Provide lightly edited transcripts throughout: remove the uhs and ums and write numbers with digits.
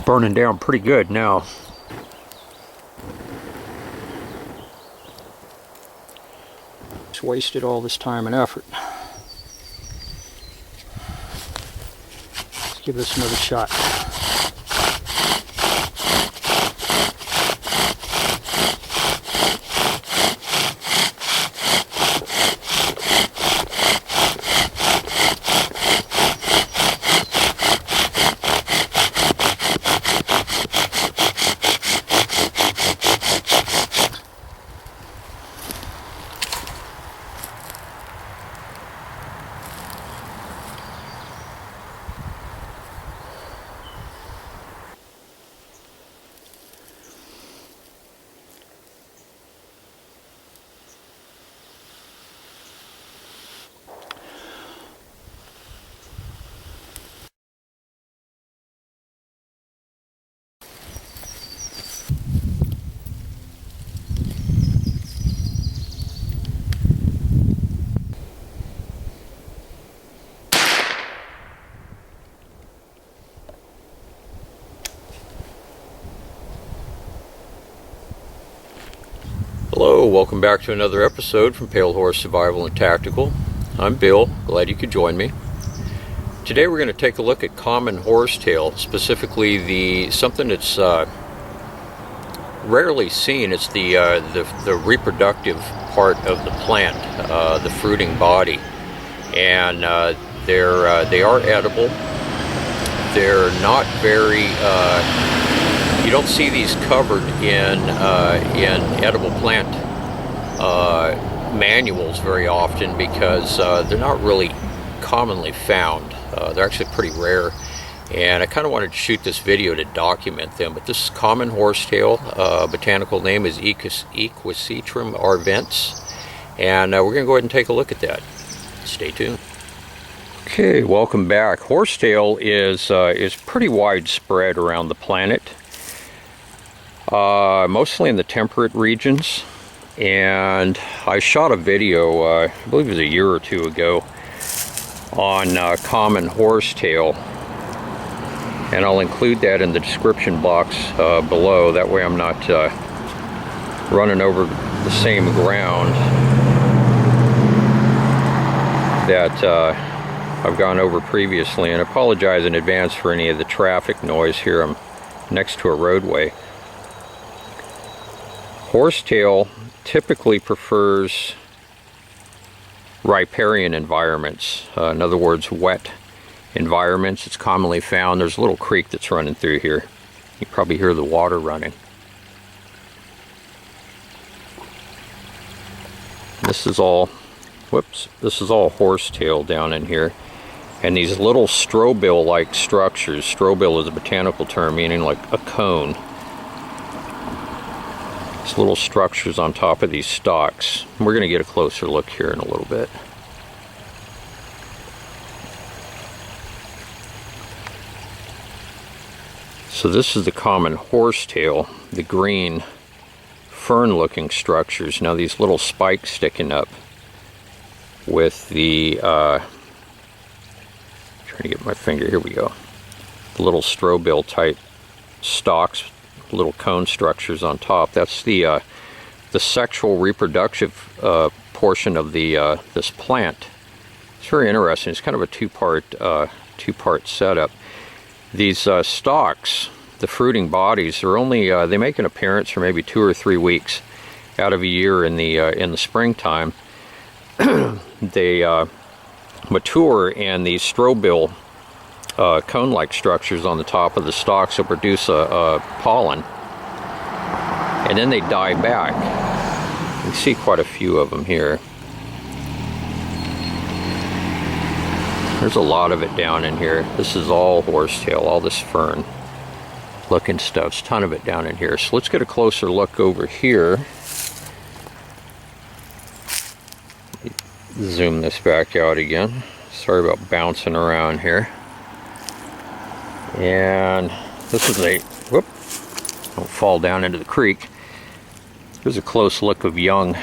burning down pretty good now. Just wasted all this time and effort. Let's give this another shot. Hello, welcome back to another episode from Pale Horse Survival and Tactical. I'm Bill, glad you could join me. Today we're going to take a look at common horsetail, specifically something that's rarely seen. It's the reproductive part of the plant, the fruiting body, and they are edible. They're not very you don't see these covered in edible plant manuals very often because they're not really commonly found. They're actually pretty rare, and I kind of wanted to shoot this video to document them. But this is common horsetail. Botanical name is Equisitrum arvents, and we're going to go ahead and take a look at that. Stay tuned. Okay, welcome back. Horsetail is pretty widespread around the planet. Mostly in the temperate regions, and I shot a video, I believe it was a year or two ago, on common horsetail, and I'll include that in the description box below. That way I'm not running over the same ground that I've gone over previously, and I apologize in advance for any of the traffic noise here. I'm next to a roadway. Horsetail typically prefers riparian environments, in other words, wet environments. It's commonly found. There's a little creek that's running through here. You probably hear the water running. This is all, this is all horsetail down in here. And these little strobill-like structures, strobill is a botanical term meaning like a cone. Little structures on top of these stalks. We're going to get a closer look here in a little bit. So this is the common horsetail, the green fern-looking structures. Now these little spikes sticking up with the trying to get my finger, here we go. The little strobill type stalks, little cone structures on top. That's the sexual reproductive portion of this plant. It's very interesting. It's kind of a two-part setup. These stalks, the fruiting bodies, are only they make an appearance for maybe 2 or 3 weeks out of a year in the springtime. They mature, and these strobill cone-like structures on the top of the stalks will produce a pollen, and then they die back. You see quite a few of them here. There's a lot of it down in here. This is all horsetail, all this fern looking stuff. There's a ton of it down in here. So let's get a closer look over here. Zoom this back out again. Sorry about bouncing around here. And this is don't fall down into the creek. Here's a close look of young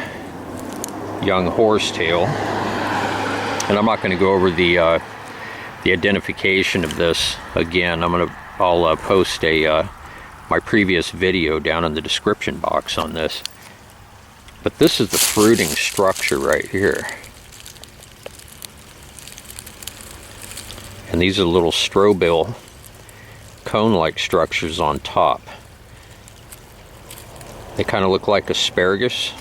horsetail. And I'm not going to go over the identification of this again. I'm going to I'll post my previous video down in the description box on this. But this is the fruiting structure right here. And these are little strobial cone-like structures on top. They kind of look like asparagus.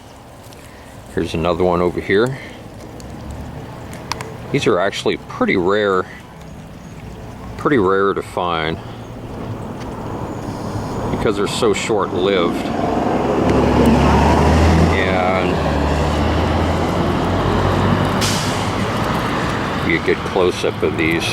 Here's another one over here. These are actually pretty rare to find because they're so short-lived. And you get a good close-up of these.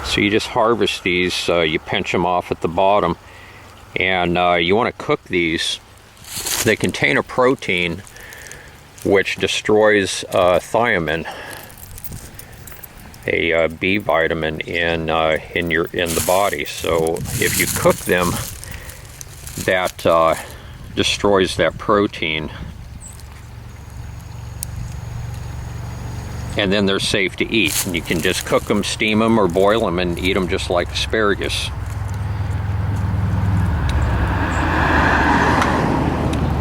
So you just harvest these, you pinch them off at the bottom, and you want to cook these. They contain a protein which destroys thiamine, a B vitamin in the body. So if you cook them, that destroys that protein. And then they're safe to eat. And you can just cook them, steam them, or boil them and eat them just like asparagus.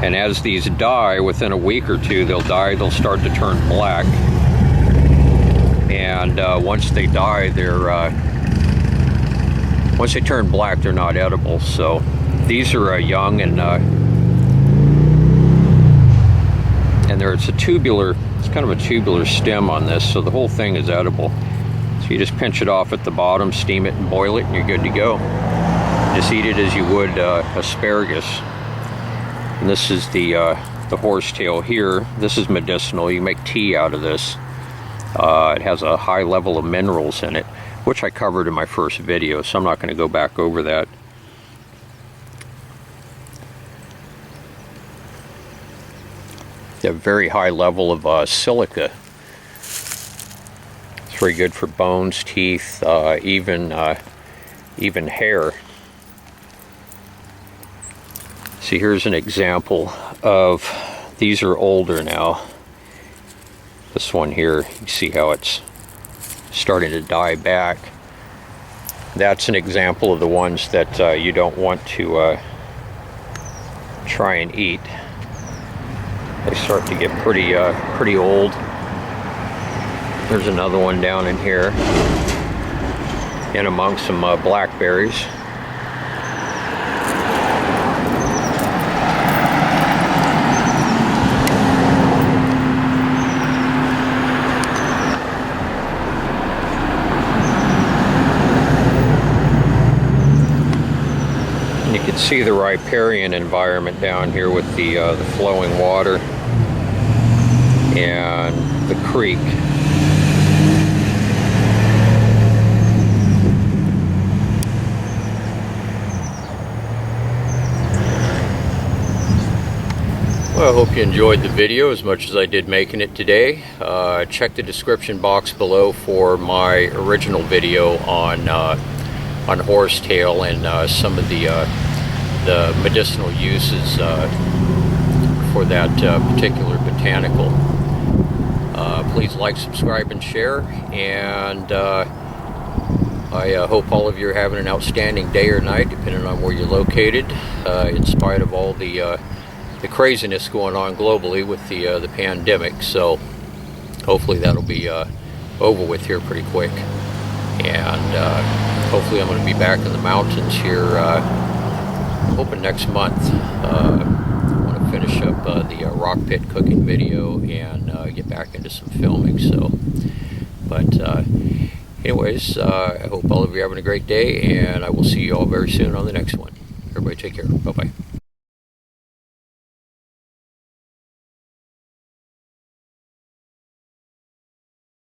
And as these die, within a week or two, they'll start to turn black. And once they die, once they turn black, they're not edible. So these are young, and it's kind of a tubular stem on this, so the whole thing is edible. So you just pinch it off at the bottom, steam it and boil it, and you're good to go. Just eat it as you would asparagus. And this is the horsetail here. This is medicinal. You make tea out of this. It has a high level of minerals in it, which I covered in my first video, so I'm not going to go back over that. A very high level of silica. It's very good for bones, teeth, even hair. See, here's an example of, these are older now. This one here, you see how it's starting to die back. That's an example of the ones that you don't want to try and eat. They start to get pretty old. There's another one down in here, in among some blackberries. And you can see the riparian environment down here with the flowing water and the creek. Well, I hope you enjoyed the video as much as I did making it today. Check the description box below for my original video on horsetail and some of the medicinal uses for that particular botanical. Please like, subscribe, and share, and I hope all of you are having an outstanding day or night, depending on where you're located, in spite of all the craziness going on globally with the pandemic. So hopefully that'll be over with here pretty quick, and hopefully I'm going to be back in the mountains here, hoping next month. I want to finish up the rock pit cooking video and get back into some filming. So, but anyways, I hope all of you are having a great day, and I will see you all very soon on the next one. Everybody take care. Bye-bye.